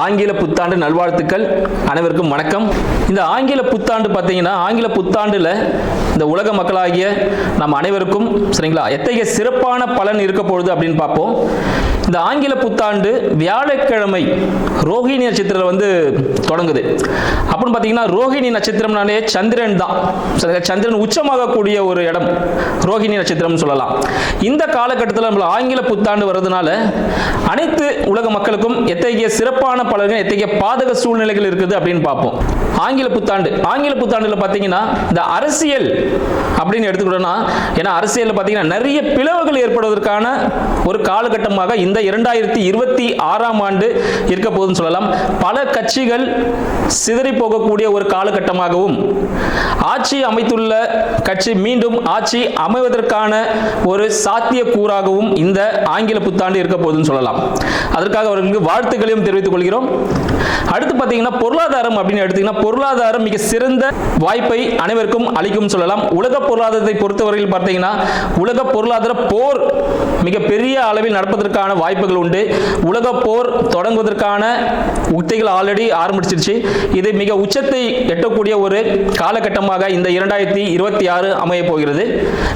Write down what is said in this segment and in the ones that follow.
ஆங்கில புத்தாண்டு நல்வாழ்த்துக்கள். அனைவருக்கும் வணக்கம். இந்த ஆங்கில புத்தாண்டு பார்த்தீங்கன்னா, ஆங்கில புத்தாண்டுல இந்த உலக மக்களாகிய நம்ம அனைவருக்கும் சரிங்களா எத்தகைய சிறப்பான பலன் இருக்க போகுது அப்படின்னு பார்ப்போம். இந்த ஆங்கில புத்தாண்டு வியாழக்கிழமை ரோஹிணி நட்சத்திரம் தொடங்குது. அப்படின்னு பார்த்தீங்கன்னா ரோஹிணி நட்சத்திரம்னாலே சந்திரன் தான். சந்திரன் உச்சமாகக்கூடிய ஒரு இடம் ரோஹிணி நட்சத்திரம் சொல்லலாம். இந்த காலகட்டத்தில் நம்ம ஆங்கில புத்தாண்டு வர்றதுனால அனைத்து உலக மக்களுக்கும் எத்தகைய சிறப்பான பலன்கள், எத்தகைய பாதக சூழ்நிலைகள் இருக்குது அப்படின்னு பார்ப்போம். ஆங்கில புத்தாண்டுல பார்த்தீங்கன்னா இந்த அரசியல் அப்படின்னு எடுத்துக்கிட்டோம்னா, ஏன்னா அரசியல் பார்த்தீங்கன்னா நிறைய பிளவுகள் ஏற்படுவதற்கான ஒரு காலகட்டமாக இந்த 2026ஆம் ஆண்டு இருக்க போகுதுன்னு சொல்லலாம். பல கட்சிகள் சிதறி போகக்கூடிய ஒரு காலகட்டமாகவும், ஆட்சி அமைத்துள்ள கட்சி மீண்டும் ஆட்சி அமைவதற்கான ஒரு சாத்திய கூறாகவும் இந்த ஆங்கில புத்தாண்டு இருக்க போகுதுன்னு சொல்லலாம். அதற்காக அவர்களுக்கு வாழ்த்துக்களையும் தெரிவித்துக் கொள்கிறோம். அடுத்து பார்த்தீங்கன்னா பொருளாதாரம் அப்படின்னு எடுத்தீங்கன்னா, பொருளாதாரம் மிக சிறந்த வாய்ப்பை அனைவருக்கும் அளிக்கும் சொல்லலாம். உலக பொருளாதாரத்தை பொறுத்தவரையில் பார்த்தீங்கன்னா, உலக பொருளாதார போர் மிக பெரிய அளவில் நடப்பதற்கான வாய்ப்புகள் உண்டு. உலக போர் தொடங்குவதற்கான உத்திகள் ஆல்ரெடி ஆரம்பிச்சிருச்சு. இது மிக உச்சத்தை எட்டக்கூடிய ஒரு காலகட்டமாக இந்த 2026 அமைய போகிறது.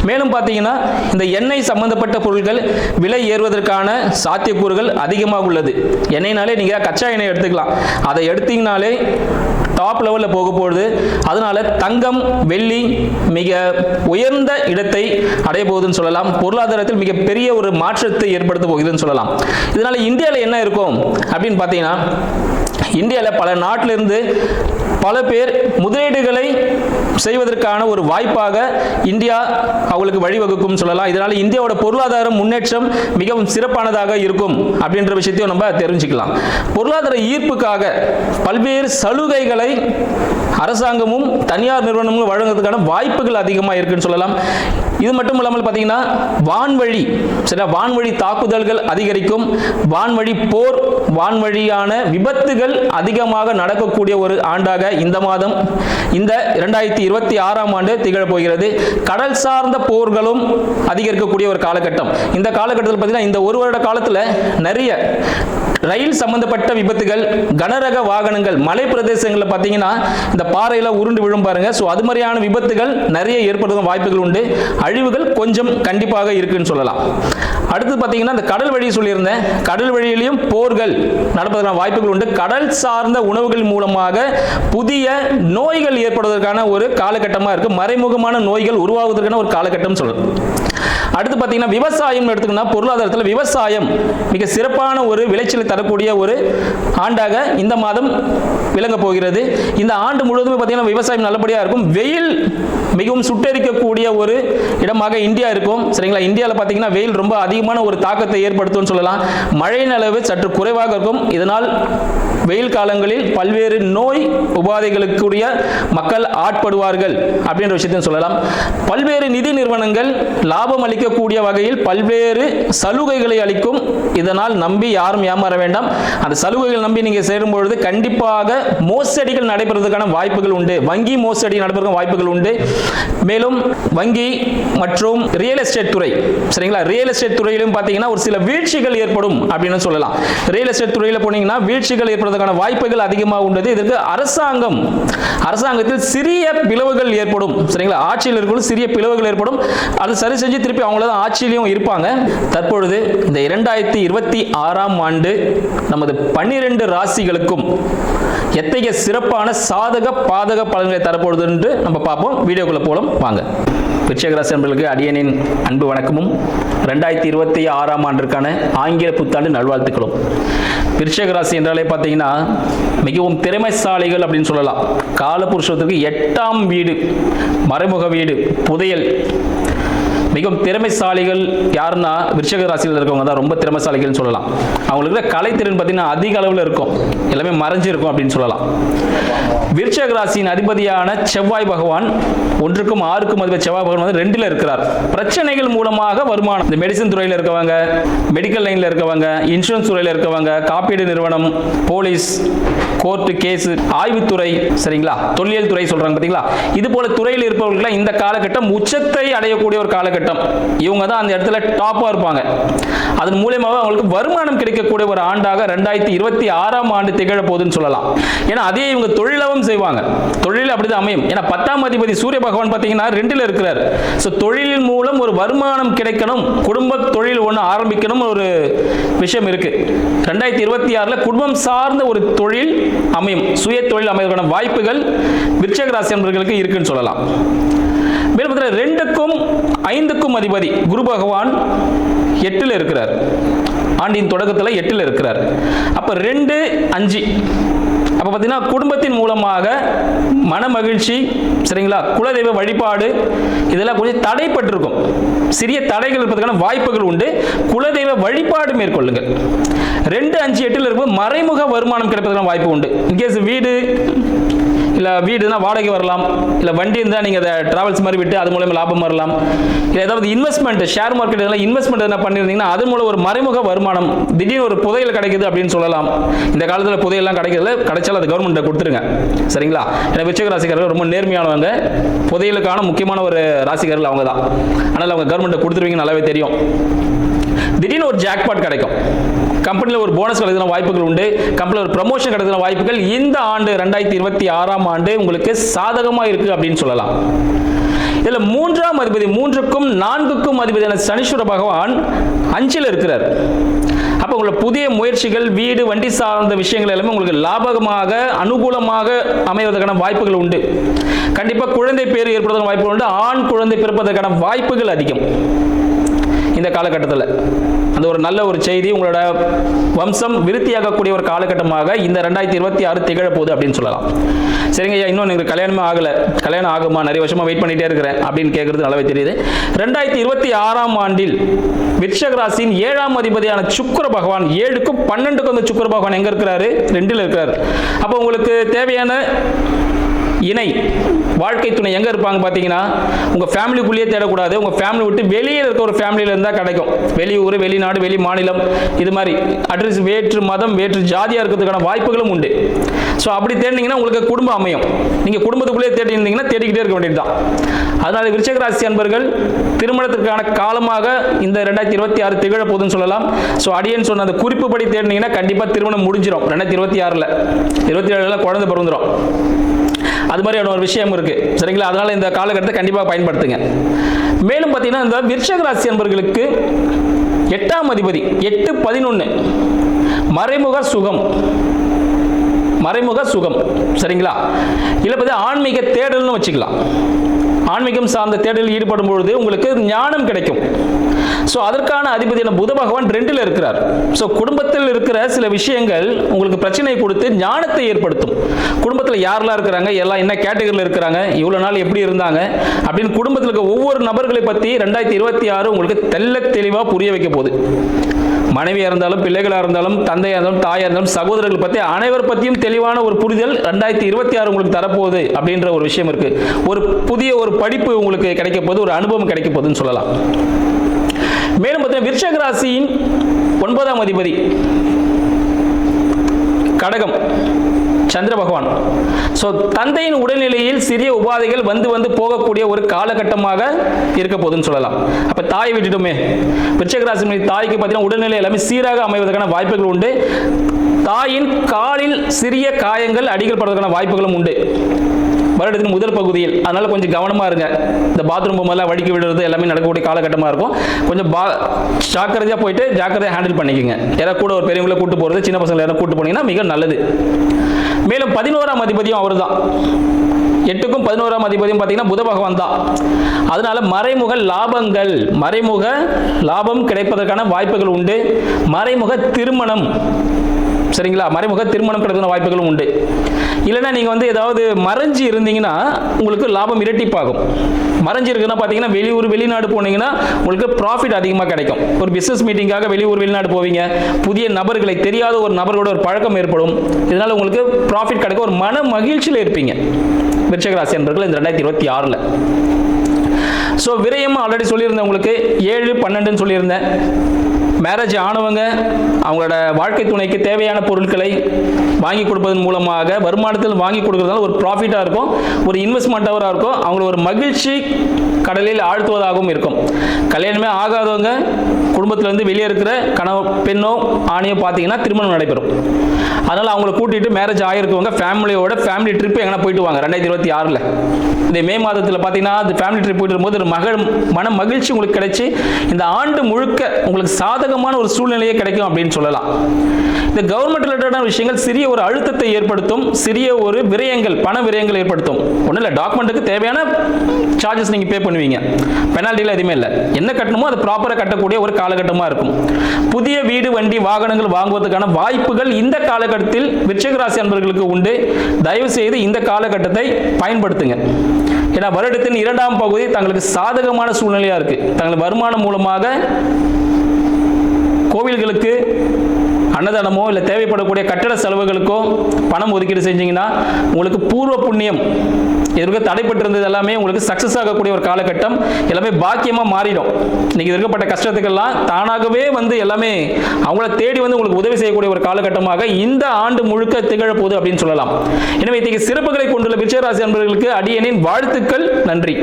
மேலும் பார்த்தீங்கன்னா இந்த எண்ணெய் சம்பந்தப்பட்ட பொருட்கள் விலை ஏறுவதற்கான சாத்தியக்கூறுகள் அதிகமாக உள்ளது. எண்ணெய்னாலே நீங்க கச்சா எண்ணெய் எடுத்துக்கலாம், அதை எடுத்தீங்கனாலே டாப் லெவலில் போக போகுது. அதனால தங்கம், வெள்ளி மிக உயர்ந்த இடத்தை அடைய போகுதுன்னு சொல்லலாம். பொருளாதாரத்தில் மிகப்பெரிய ஒரு மாற்றத்தை ஏற்படுத்த போகுதுன்னு சொல்லலாம். இதனால இந்தியாவில் என்ன இருக்கும் அப்படின்னு பார்த்தீங்கன்னா, இந்தியாவில் பல நாட்டிலிருந்து பல பேர் முதலீடுகளை செய்வதற்கான ஒரு வாய்ப்பாக இந்தியா அவங்களுக்கு வழிவகுக்கும் சொல்லலாம். இதனால இந்தியாவோட பொருளாதார முன்னேற்றம் மிகவும் சிறப்பானதாக இருக்கும் அப்படின்ற விஷயத்தையும் நம்ம தெரிஞ்சுக்கலாம். பொருளாதார ஈர்ப்புக்காக பல்வேறு சலுகைகளை அரசாங்கமும் தனியார் நிறுவனங்களும் வழங்குவதற்கான வாய்ப்புகள் அதிகமாக இருக்குன்னு சொல்லலாம். இது மட்டும் இல்லாமல் பார்த்தீங்கன்னா வான்வழி தாக்குதல்கள் அதிகரிக்கும். வான்வழி போர், வான்வழியான விபத்துகள் அதிகமாக நடக்கக்கூடிய ஒரு ஆண்டாக இந்த மாதம், இந்த 2026ஆம் ஆண்டு திகழ போகிறது. கடல் சார்ந்த போர்களும் அதிகரிக்கக்கூடிய ஒரு காலகட்டம். இந்த காலகட்டத்தில் பார்த்தீங்கன்னா இந்த ஒரு வருட காலத்தில் நிறைய ரயில் சம்பந்தப்பட்ட விபத்துகள், கனரக வாகனங்கள், மலை பிரதேசங்களில் பார்த்தீங்கன்னா இந்த பாறையில உருண்டு விழும் பாருங்க. ஸோ அது மாதிரியான விபத்துகள் நிறைய ஏற்படுவதற்கான வாய்ப்புகள் உண்டு. அழிவுகள் கொஞ்சம் கண்டிப்பாக இருக்குன்னு சொல்லலாம். அடுத்து பார்த்தீங்கன்னா இந்த கடல் வழி சொல்லியிருந்தேன், கடல் வழியிலையும் போர்கள் நடப்பதற்கான வாய்ப்புகள் உண்டு. கடல் சார்ந்த உணவுகள் மூலமாக புதிய நோய்கள் ஏற்படுவதற்கான ஒரு காலகட்டமாக இருக்கு. மறைமுகமான நோய்கள் உருவாவதற்கான ஒரு காலகட்டம் சொல்லலாம். அடுத்து பார்த்தீங்கன்னா விவசாயம் எடுத்துக்கிட்டா, பொருளாதாரத்தில் விவசாயம் மிக சிறப்பான ஒரு விளைச்சலை தரக்கூடிய ஒரு ஆண்டாக இந்த மாதம் விளங்க போகிறது. இந்த ஆண்டு முழுவதுமே பார்த்தீங்கன்னா விவசாயம் நல்லபடியாக இருக்கும். வெயில் மிகவும் சுட்டெரிக்கக்கூடிய ஒரு இடமாக இந்தியா இருக்கும். சரிங்களா, இந்தியாவில் பார்த்தீங்கன்னா வெயில் ரொம்ப அதிகமான ஒரு தாக்கத்தை ஏற்படுத்தும் சொல்லலாம். மழையின் அளவு சற்று குறைவாக இருக்கும். இதனால் வெயில் காலங்களில் பல்வேறு நோய் உபாதைகளுக்குரிய மக்கள் ஆட்படுவார்கள் அப்படின்ற விஷயத்தையும் சொல்லலாம். பல்வேறு நிதி நிறுவனங்கள் லாபம் அளிக்கக்கூடிய வகையில் பல்வேறு சலுகைகளை அளிக்கும். இதனால் நம்பி யாரும் ஏமாற வேண்டாம். அந்த சலுகைகள் நம்பி நீங்க சேரும் பொழுது கண்டிப்பாக மோசடிகள் நடைபெறுவதற்கான வாய்ப்புகள் உண்டு. வங்கி மோசடி நடைபெறுவதற்கான வாய்ப்புகள் உண்டு. மேலும் வங்கி மற்றும் ரியல் எஸ்டேட் துறை, சரிங்களா, ரியல் எஸ்டேட் துறையிலும் பார்த்தீங்கன்னா ஒரு சில வீழ்ச்சிகள் ஏற்படும் அப்படின்னு சொல்லலாம். ரியல் எஸ்டேட் துறையில் போனீங்கன்னா வீழ்ச்சிகள் ஏற்படுவதற்கான வாய்ப்புகள் அதிகமாக உள்ளது. இதற்கு அரசாங்கத்தில் சிறிய பிளவுகள் ஏற்படும். சரிங்களா, ஆட்சியில் இருக்கும் சிறிய பிளவுகள் ஏற்படும். அது சரி செஞ்சு திருப்பி அவங்கள தான் ஆட்சியிலையும் இருப்பாங்க. தற்பொழுது இந்த 2026ஆம் ஆண்டு நமது 12 ராசிகளுக்கும் எத்தகைய சிறப்பான சாதக பாதக பலன்களை தரப்போகுது என்று நம்ம பார்ப்போம். வீடியோக்குள்ள போலாம் வாங்க. விருச்சிக ராசி நண்பர்களுக்கு அடியனின் அன்பு வணக்கமும் 2026ஆம் ஆண்டிற்கான ஆங்கில புத்தாண்டு நல்வாழ்த்துக்களும். விருச்சிக ராசி என்றாலே பார்த்தீங்கன்னா மிகவும் திறமைசாலிகள் அப்படின்னு சொல்லலாம். காலபுருஷத்துக்கு 8ஆம் வீடு, மறைமுக வீடு, புதையல். மிகவும் திறமைசாலிகள் யாருன்னா விருச்சிக ராசியில் இருக்கவங்க தான் ரொம்ப திறமைசாலிகள்னு சொல்லலாம். அவங்களுக்கு கலைத்திறன் பார்த்தீங்கன்னா அதிக அளவில் இருக்கும், எல்லாமே மறைஞ்சிருக்கும் அப்படின்னு சொல்லலாம். விருச்சிக ராசியின் அதிபதியான செவ்வாய் பகவான் 1க்கும் 6க்கும் அதிபதி செவ்வாய் பகவான் 2ல் இருக்கிறார். பிரச்சனைகள் மூலமாக வருமானம், இந்த மெடிசன் துறையில் இருக்கவங்க, மெடிக்கல் லைன்ல இருக்கவங்க, இன்சூரன்ஸ் துறையில் இருக்கவங்க, காப்பீடு நிறுவனம், போலீஸ், கோர்ட்டு கேஸ், ஆய்வுத்துறை, சரிங்களா, தொல்லியல் துறை சொல்றாங்க பார்த்தீங்களா, இது போல துறையில் இருப்பவர்கள் இந்த காலகட்டம் உச்சத்தை அடையக்கூடிய ஒரு காலகட்டம். காலகட்டம். இவங்க தான் அந்த இடத்துல டாப்பாக இருப்பாங்க. அதன் மூலியமாக அவங்களுக்கு வருமானம் கிடைக்கக்கூடிய ஒரு ஆண்டாக 2026ஆம் ஆண்டு திகழ போகுதுன்னு சொல்லலாம். ஏன்னா அதே இவங்க தொழிலவும் செய்வாங்க. தொழில் அப்படிதான் அமையும். ஏன்னா 10ஆம் அதிபதி சூரிய பகவான் பார்த்தீங்கன்னா 2ல் இருக்கிறார். ஸோ தொழிலின் மூலம் ஒரு வருமானம் கிடைக்கணும், குடும்ப தொழில் ஒன்று ஆரம்பிக்கணும் ஒரு விஷயம் இருக்கு. 2026ல் குடும்பம் சார்ந்த ஒரு தொழில் அமையும், சுய தொழில் அமைவதற்கான வாய்ப்புகள் விருச்சிக ராசி நண்பர்களுக்கு இருக்குன்னு சொல்லலாம். மேலும் 2க்கும் 5க்கும் அதிபதி குரு பகவான் 8ல் இருக்கிறார். ஆண்டின் தொடக்கத்தில் 8ல் இருக்கிறார். அப்ப 2, 5 அப்ப பார்த்தீங்கன்னா குடும்பத்தின் மூலமாக மன மகிழ்ச்சி, சரிங்களா, குலதெய்வ வழிபாடு இதெல்லாம் கொஞ்சம் தடைப்பட்டிருக்கும். சிறிய தடைகள் இருப்பதற்கான வாய்ப்புகள் உண்டு. குலதெய்வ வழிபாடு மேற்கொள்ளுங்கள். 2, 5, 8ல் இருக்கும் மறைமுக வருமானம் கிடைப்பதற்கான வாய்ப்பு உண்டு. இன்கேஸ் வீடுனா வாடகை வரலாம், இல்லை வண்டி இருந்தால் நீங்கள் அதை டிராவல்ஸ் மாதிரி விட்டு அது மூலமாக லாபம் வரலாம். இல்லை ஏதாவது இன்வெஸ்ட்மெண்ட், ஷேர் மார்க்கெட் இதெல்லாம் இன்வெஸ்ட்மெண்ட் என்ன பண்ணியிருந்தீங்கன்னா அது மூலம் ஒரு மறைமுக வருமானம், திடீர்னு ஒரு புதையல் கிடைக்குது அப்படின்னு சொல்லலாம். இந்த காலத்தில் புதையெல்லாம் கிடைச்சாலும் அது கவர்மெண்ட்டை கொடுத்துருங்க, சரிங்களா. ஏன்னா விருச்சிக ராசிக்காரர்கள் ரொம்ப நேர்மையானவங்க. புதையலுக்கான முக்கியமான ஒரு ராசிக்காரர்கள் அவங்க தான். அதனால் அவங்க கவர்மெண்ட்டை கொடுத்துருவீங்க நல்லாவே தெரியும். திடீர்னு ஒரு ஜாக்பாட் கிடைக்கும், கம்பெனியில் ஒரு போனஸ் கிடைக்கிற வாய்ப்புகள் உண்டு, கம்பெனியில் ஒரு ப்ரமோஷன் கிடைக்கிற வாய்ப்புகள் இந்த ஆண்டு 2026ஆம் ஆண்டு உங்களுக்கு சாதகமாக இருக்கு அப்படின்னு சொல்லலாம். இதுல 3ஆம் அதிபதி 3க்கும் 4க்கும் அதிபதியான சனீஸ்வர பகவான் 5ல் இருக்கிறார். அப்ப உங்களோட புதிய முயற்சிகள், வீடு வண்டி சார்ந்த விஷயங்கள் எல்லாமே உங்களுக்கு லாபகமாக அனுகூலமாக அமைவதற்கான வாய்ப்புகள் உண்டு. கண்டிப்பா குழந்தை பேர் ஏற்படுவதற்கான வாய்ப்புகள் உண்டு. ஆண் குழந்தை பிறப்பதற்கான வாய்ப்புகள் அதிகம் இந்த காலகட்டத்தில். அந்த ஒரு நல்ல ஒரு செய்தி, உங்களோட வம்சம் விருத்தியாகக்கூடிய ஒரு காலகட்டமாக இந்த 2026 திகழ போகுது அப்படின்னு சொல்லலாம். சரிங்க ஐயா, இன்னும் எனக்கு கல்யாணமே ஆகலை, கல்யாணம் ஆகுமா, நிறைய வருஷமா வெயிட் பண்ணிட்டே இருக்கிறேன் அப்படின்னு கேட்கறது நல்லாவே தெரியுது. 2026ஆம் ஆண்டில் விருச்சிக ராசியின் 7ஆம் அதிபதியான சுக்கிர பகவான் 7க்கும் 12க்கும் அந்த சுக்கிர பகவான் எங்க இருக்கிறாரு? 2ல் இருக்கிறார். அப்போ உங்களுக்கு தேவையான இணை வாழ்க்கை துணை எங்க இருப்பாங்க பார்த்தீங்கன்னா, உங்க ஃபேமிலிக்குள்ளேயே தேடக்கூடாது. உங்க ஃபேமிலி விட்டு வெளியே இருக்க ஒரு ஃபேமிலியில இருந்தால் கிடைக்கும். வெளியூர், வெளிநாடு, வெளி மாநிலம், இது மாதிரி அட்ரஸ் வேற்று மதம், வேற்று ஜாதியா இருக்கிறதுக்கான வாய்ப்புகளும் உண்டு. ஸோ அப்படி தேடினீங்கன்னா உங்களுக்கு குடும்பம் அமையும். நீங்க குடும்பத்துக்குள்ளேயே தேடி இருந்தீங்கன்னா தேடிக்கிட்டே இருக்க வேண்டியதுதான். அதனால விருச்சிக ராசி அன்பர்கள் திருமணத்திற்கான காலமாக இந்த 2026 திகழ போதுன்னு சொல்லலாம். ஸோ அடியேன்னு சொன்ன அந்த குறிப்புப்படி தேடினீங்கன்னா கண்டிப்பா திருமணம் முடிஞ்சிடும். 2026ல் 27ல் குழந்தை பிறந்துடும். அது மாதிரியான ஒரு விஷயம் இருக்கு, சரிங்களா. அதனால இந்த காலகட்டத்தை கண்டிப்பாக பயன்படுத்துங்க. மேலும் பார்த்தீங்கன்னா இந்த விருச்சிக ராசி அன்பர்களுக்கு 8ஆம் அதிபதி 8-11 மறைமுக சுகம், சரிங்களா. இல்லை பார்த்தா ஆன்மீக தேடல்னு வச்சுக்கலாம். ஆன்மீகம் சார்ந்த தேடலில் ஈடுபடும் பொழுது உங்களுக்கு ஞானம் கிடைக்கும். ஸோ அதற்கான அதிபதியான புத பகவான் 2ல் இருக்கிறார். ஸோ குடும்பத்தில் இருக்கிற சில விஷயங்கள் உங்களுக்கு பிரச்சனை கொடுத்து ஞானத்தை ஏற்படுத்தும். குடும்பத்தில் யாரெல்லாம் இருக்கிறாங்க, எல்லாம் என்ன கேட்டகரியில் இருக்கிறாங்க, இவ்வளோ நாள் எப்படி இருந்தாங்க அப்படின்னு குடும்பத்தில் இருக்க ஒவ்வொரு நபர்களை பற்றி 2026 உங்களுக்கு தெள்ள தெளிவாக புரிய வைக்க போகுது. மனைவியாக இருந்தாலும், பிள்ளைகளாக இருந்தாலும், தந்தையாக இருந்தாலும், தாயாக இருந்தாலும், சகோதரர்கள் பற்றி அனைவர் பற்றியும் தெளிவான ஒரு புரிதல் 2026 உங்களுக்கு தரப்போகுது அப்படின்ற ஒரு விஷயம் இருக்கு. ஒரு புதிய ஒரு படிப்பு உங்களுக்கு கிடைக்க போகுது, ஒரு அனுபவம் கிடைக்க போகுதுன்னு சொல்லலாம். மேலும் பார்த்தீங்கன்னா விருச்சிக ராசியின் 9ஆம் அதிபதி கடகம் சந்திர பகவான். ஸோ தந்தையின் உடல்நிலையில் சிறிய உபாதைகள் வந்து போகக்கூடிய ஒரு காலகட்டமாக இருக்க போதுன்னு சொல்லலாம். அப்ப தாயை விட்டுட்டுமே விருச்சிக ராசி தாய்க்கு பார்த்தீங்கன்னா உடல்நிலை எல்லாமே சீராக அமைவதற்கான வாய்ப்புகள் உண்டு. தாயின் காலில் சிறிய காயங்கள், அடிகள் படுவதற்கான வாய்ப்புகளும் உண்டு வருடத்தின் முதல் பகுதியில். அதனால கொஞ்சம் கவனமா இருங்க. இந்த பாத்ரூம் போமெல்லாம் வடிக்க விடுறது எல்லாமே நடக்கக்கூடிய காலகட்டமாக இருக்கும். கொஞ்சம் ஜாக்கிரதையாக போயிட்டு ஜாக்கிரதையாக ஹேண்டில் பண்ணிக்கோங்க. யாராவது கூட ஒரு பெரியவங்களை கூட்டு போகிறது, சின்ன பசங்களை யாராவது கூட்டு போனீங்கன்னா மிக நல்லது. மேலும் 11ஆம் அதிபதியும் அவர் தான். 8க்கும் 11ஆம் அதிபதியும் பார்த்தீங்கன்னா புத பகவான் தான். அதனால மறைமுக லாபம் கிடைப்பதற்கான வாய்ப்புகள் உண்டு. மறைமுக திருமணம், சரிங்களா, மறைமுக திருமணம் கிடைக்கிற வாய்ப்புகளும் உண்டு. இல்லைன்னா நீங்கள் ஏதாவது மறைஞ்சி இருந்தீங்கன்னா உங்களுக்கு லாபம் இரட்டிப்பாகும். மறைஞ்சி இருக்குன்னா பார்த்தீங்கன்னா வெளியூர், வெளிநாடு போனீங்கன்னா உங்களுக்கு ப்ராஃபிட் அதிகமாக கிடைக்கும். ஒரு பிஸ்னஸ் மீட்டிங்காக வெளியூர், வெளிநாடு போவீங்க. புதிய நபர்களை, தெரியாத ஒரு நபர்களோட ஒரு பழக்கம் ஏற்படும். இதனால உங்களுக்கு ப்ராஃபிட் கிடைக்கும். ஒரு மன மகிழ்ச்சியில் இருப்பீங்க விருச்சிக ராசி என்பவர்கள் இந்த 2026ல். ஸோ விரயம் ஆல்ரெடி சொல்லியிருந்தேன் உங்களுக்கு, 7-12 சொல்லியிருந்தேன். மேரேஜ் ஆனவங்க அவங்களோட வாழ்க்கை துணைக்கு தேவையான பொருட்களை வாங்கி கொடுப்பதன் மூலமாக வருமானத்தில் வாங்கி கொடுக்கறதால ஒரு ப்ராஃபிட்டாக இருக்கும், ஒரு இன்வெஸ்ட்மெண்ட்டாக இருக்கும், அவங்கள ஒரு மகிழ்ச்சி கடலில் ஆழ்த்துவதாகவும் இருக்கும். கல்யாணமே ஆகாதவங்க குடும்பத்திலேருந்து வெளியே இருக்கிற பெண்ணோ ஆணையோ பார்த்தீங்கன்னா திருமணம் நடைபெறும். அதனால் அவங்கள கூட்டிகிட்டு மேரேஜ் ஆகிருக்கவங்க ஃபேமிலியோட ஃபேமிலி ட்ரிப் எங்கன்னா போயிட்டு வாங்க. 2026 இந்த மே மாதத்தில் பார்த்தீங்கன்னா அந்த ஃபேமிலி ட்ரிப் போயிட்டு இருக்கும்போது ஒரு மன மகிழ்ச்சி உங்களுக்கு கிடைச்சி இந்த ஆண்டு முழுக்க உங்களுக்கு சாதகமான ஒரு சூழ்நிலையே கிடைக்கும் அப்படின்னு சொல்லலாம். இந்த கவர்மெண்ட் ரிலேட்டடான விஷயங்கள் சிறிய ஒரு அழுத்தத்தை ஏற்படுத்தும், சிறிய ஒரு விரயங்கள், பண விரயங்கள் ஏற்படுத்தும். ஒன்றும் இல்லை, டாக்குமெண்ட்டுக்கு தேவையான சார்ஜஸ் நீங்கள் பே பண்ணுவீங்க, பெனால்ட்டியில் எதுவுமே இல்லை. என்ன கட்டணுமோ அது ப்ராப்பராக கட்டக்கூடிய ஒரு காலகட்டமாக இருக்கும். புதிய வீடு, வண்டி, வாகனங்கள் வாங்குவதற்கான வாய்ப்புகள் இந்த காலகட்டத்தில் விருச்சிக ராசி அன்பர்களுக்கு உண்டு. தயவு செய்து இந்த காலகட்டத்தை பயன்படுத்துங்க. ஏன்னா வருடத்தின் 2ஆம் பகுதி தங்களுக்கு சாதகமான சூழ்நிலையாக இருக்கு. தங்கள் வருமானம் மூலமாக கோவில்களுக்கு அன்னதானமோ இல்லை தேவைப்படக்கூடிய கட்டட செலவுகளுக்கோ பணம் ஒதுக்கீடு செஞ்சீங்கன்னா உங்களுக்கு பூர்வ புண்ணியம் எதுக்கு தடைப்பட்டிருந்தது எல்லாமே உங்களுக்கு சக்சஸ் ஆகக்கூடிய ஒரு காலகட்டம், எல்லாமே பாக்கியமாக மாறிடும். இன்னைக்கு இருக்கப்பட்ட கஷ்டத்துக்கெல்லாம் தானாகவே வந்து எல்லாமே அவங்கள தேடி வந்து உங்களுக்கு உதவி செய்யக்கூடிய ஒரு காலகட்டமாக இந்த ஆண்டு முழுக்க திகழப்போகுது அப்படின்னு சொல்லலாம். எனவே இத்தகைய சிறப்புகளை கொண்டுள்ள விருச்சிக ராசி அன்பர்களுக்கு அடியேனின் வாழ்த்துக்கள். நன்றி.